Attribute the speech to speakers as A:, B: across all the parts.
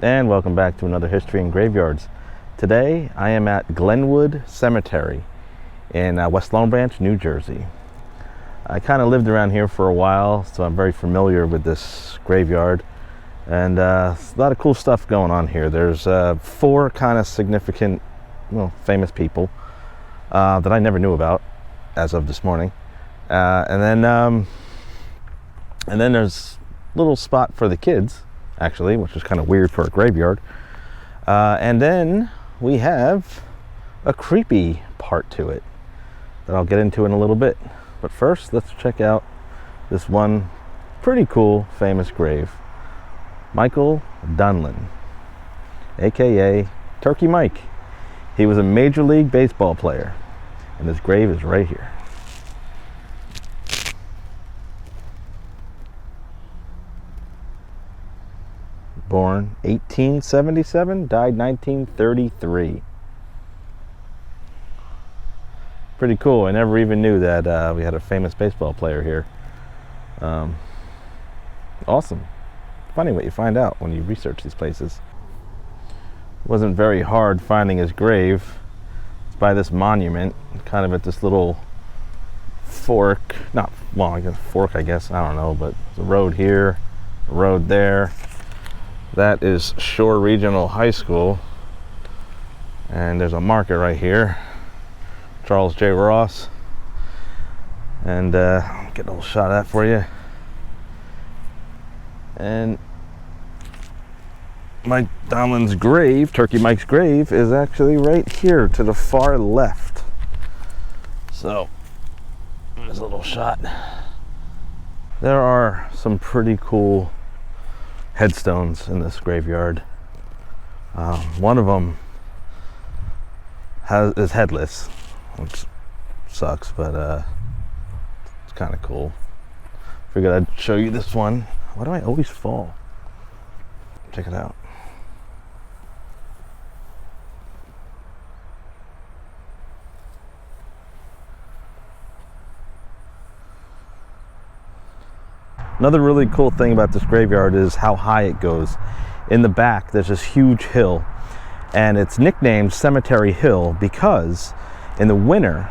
A: And welcome back to another History in Graveyards. Today I am at Glenwood Cemetery in West Long Branch, New Jersey. I kind of lived around here for a while, so I'm very familiar with this graveyard. And a lot of cool stuff going on here. There's four kind of significant, famous people that I never knew about as of this morning. And then there's a little spot for the kids, actually, which is kind of weird for a graveyard. And then we have a creepy part to it that I'll get into in a little bit. But first, let's check out this one pretty cool, famous grave. Michael Donlin, aka Turkey Mike. He was a Major League Baseball player, and his grave is right here. Born 1877, died 1933. Pretty cool. I never even knew that we had a famous baseball player here. Awesome. Funny what you find out when you research these places. It wasn't very hard finding his grave. It's by this monument, kind of at this little fork. I guess, I don't know, but there's a road here, a road there. That is Shore Regional High School. And there's a marker right here, Charles J. Ross. And I'll get a little shot of that for you. And Mike Donlin's grave, Turkey Mike's grave, is actually right here to the far left. So, there's a little shot. There are some pretty cool headstones in this graveyard. One of them is headless, which sucks, but it's kind of cool. Figured I'd show you this one. Why do I always fall? Check it out. Another really cool thing about this graveyard is how high it goes. In the back, there's this huge hill, and it's nicknamed Cemetery Hill because in the winter,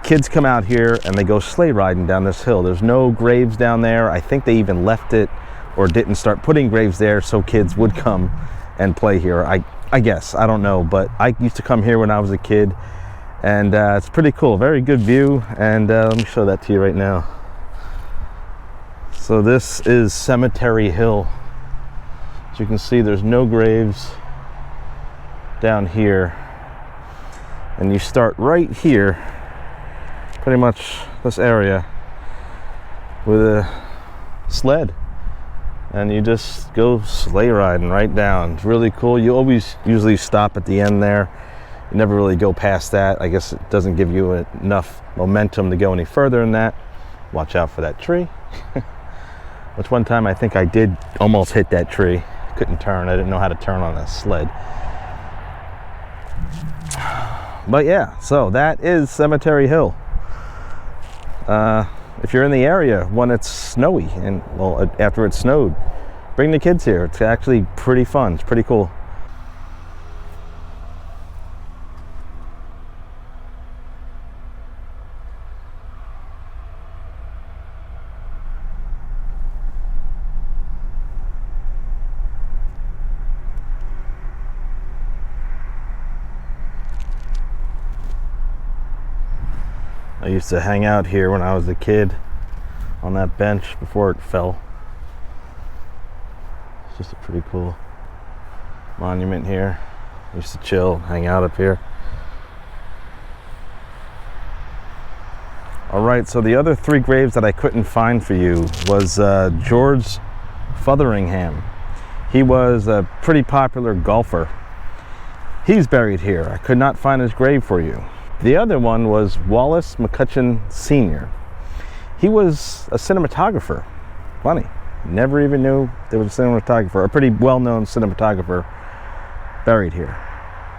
A: kids come out here and they go sleigh riding down this hill. There's no graves down there. I think they even left it or didn't start putting graves there so kids would come and play here. I guess, I don't know, but I used to come here when I was a kid, and it's pretty cool. Very good view, and let me show that to you right now. So this is Cemetery Hill. As you can see, there's no graves down here. And you start right here, pretty much this area, with a sled. And you just go sleigh riding right down. It's really cool. You always usually stop at the end there. You never really go past that. I guess it doesn't give you enough momentum to go any further than that. Watch out for that tree. Which one time I think I did almost hit that tree. Couldn't turn. I didn't know how to turn on a sled. But yeah, so that is Cemetery Hill. If you're in the area when it's snowy, and after it snowed, bring the kids here. It's actually pretty fun. It's pretty cool. I used to hang out here when I was a kid on that bench before it fell. It's just a pretty cool monument here. I used to chill, hang out up here. All right, so the other three graves that I couldn't find for you was George Fotheringham. He was a pretty popular golfer. He's buried here. I could not find his grave for you. The other one was Wallace McCutcheon Sr. He was a cinematographer. Funny. Never even knew there was a cinematographer, a pretty well-known cinematographer buried here.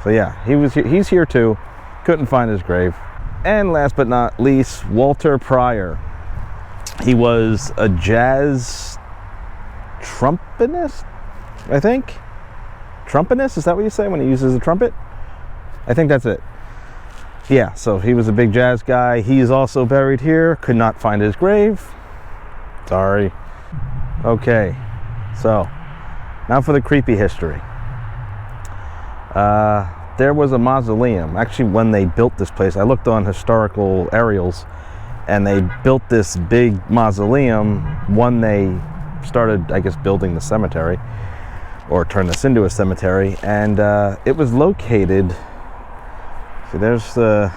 A: So yeah, he's here too. Couldn't find his grave. And last but not least, Walter Pryor. He was a jazz trumpetist, I think. trumpetist, is that what you say when he uses a trumpet? I think that's it. Yeah, so he was a big jazz guy. He's also buried here. Could not find his grave. Sorry. Okay, so now for the creepy history. There was a mausoleum. Actually, when they built this place, I looked on historical aerials, and they built this big mausoleum when they started, I guess, building the cemetery, or turned this into a cemetery. And it was located, see, there's the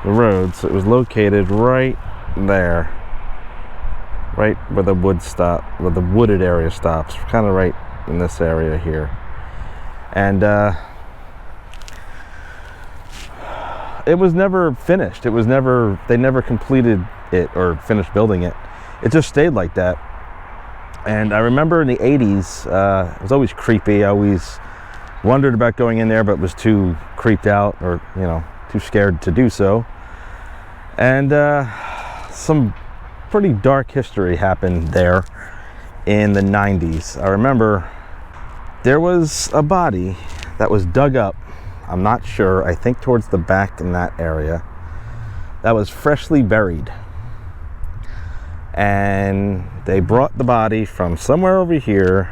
A: road, so it was located right there, right where the where the wooded area stops, kind of right in this area here. And it was never finished. It was never, they never completed it or finished building it. It just stayed like that. And I remember in the 80s, it was always creepy. I always wondered about going in there, but was too creeped out, or, you know, too scared to do so. And some pretty dark history happened there in the 90s. I remember there was a body that was dug up, I'm not sure, I think towards the back in that area, that was freshly buried. And they brought the body from somewhere over here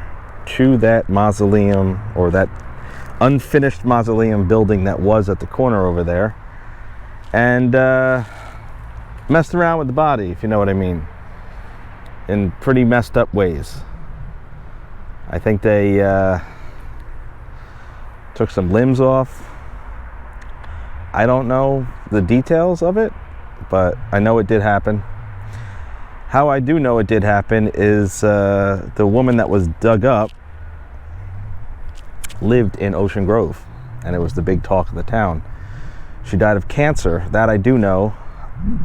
A: to that mausoleum, or that unfinished mausoleum building that was at the corner over there, and messed around with the body, if you know what I mean, in pretty messed up ways. I think they took some limbs off. I don't know the details of it, but I know it did happen. How I do know it did happen is the woman that was dug up lived in Ocean Grove, and it was the big talk of the town. She died of cancer, that I do know,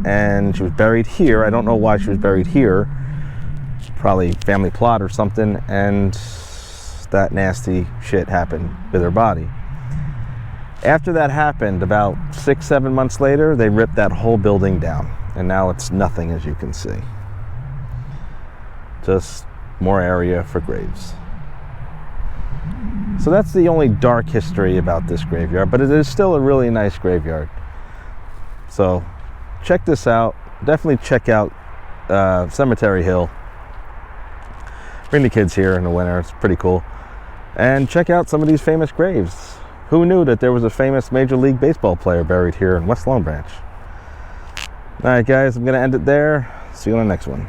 A: and she was buried here. I don't know why she was buried here. Probably family plot or something, and that nasty shit happened with her body. After that happened, about 6-7 months later, they ripped that whole building down, and now it's nothing, as you can see. Just more area for graves. So that's the only dark history about this graveyard, but it is still a really nice graveyard. So check this out. Definitely check out Cemetery Hill. Bring the kids here in the winter, it's pretty cool. And check out some of these famous graves. Who knew that there was a famous Major League Baseball player buried here in West Long Branch? All right, guys, I'm going to end it there. See you on the next one.